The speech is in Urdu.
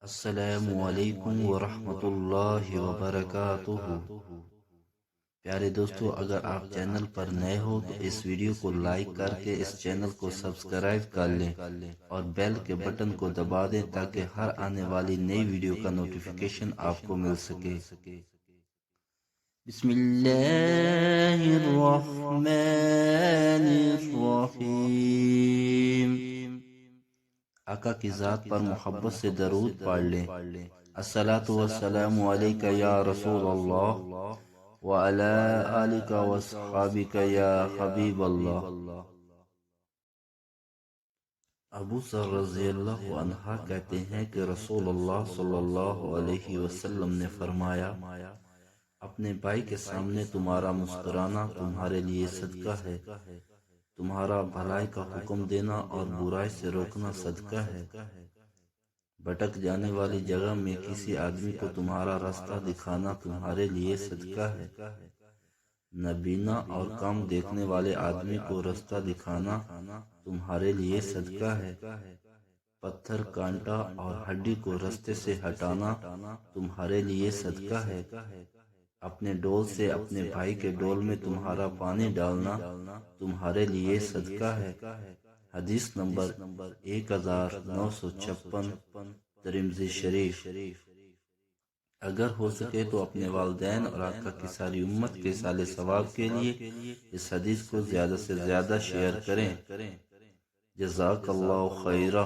السلام علیکم ورحمۃ اللہ وبرکاتہ۔ پیارے دوستو، اگر آپ چینل پر نئے ہو تو اس ویڈیو کو لائک کر کے اس چینل کو سبسکرائب کر لیں اور بیل کے بٹن کو دبا دیں تاکہ ہر آنے والی نئی ویڈیو کا نوٹیفیکیشن آپ کو مل سکے۔ بسم اللہ الرحمن الرحیم۔ آقا کی ذات پر محبت سے درود پڑھ لیں۔ الصلاۃ والسلام علیک یا رسول اللہ وعلی آلک واصحابک یا حبیب اللہ۔ ابو ذر رضی اللہ عنہ کہتے ہیں کہ رسول اللہ صلی اللہ علیہ وسلم نے فرمایا، اپنے بھائی کے سامنے تمہارا مسکرانا تمہارے لیے صدقہ ہے، تمہارا بھلائی کا حکم دینا اور برائی سے روکنا صدقہ ہے، بھٹک جانے والی جگہ میں کسی آدمی کو تمہارا راستہ دکھانا تمہارے لیے صدقہ ہے، نابینا اور کم دیکھنے والے آدمی کو راستہ دکھانا تمہارے لیے صدقہ ہے، پتھر، کانٹا اور ہڈی کو راستے سے ہٹانا تمہارے لیے صدقہ ہے، اپنے ڈول سے اپنے بھائی کے ڈول میں تمہارا پانی ڈالنا تمہارے لیے صدقہ ہے۔ حدیث نمبر 1956، ترمذی شریف۔ اگر ہو سکے تو اپنے والدین اور آقا کی ساری امت کے صالح ثواب کے لیے اس حدیث کو زیادہ سے زیادہ شیئر کریں۔ جزاک اللہ خیرہ۔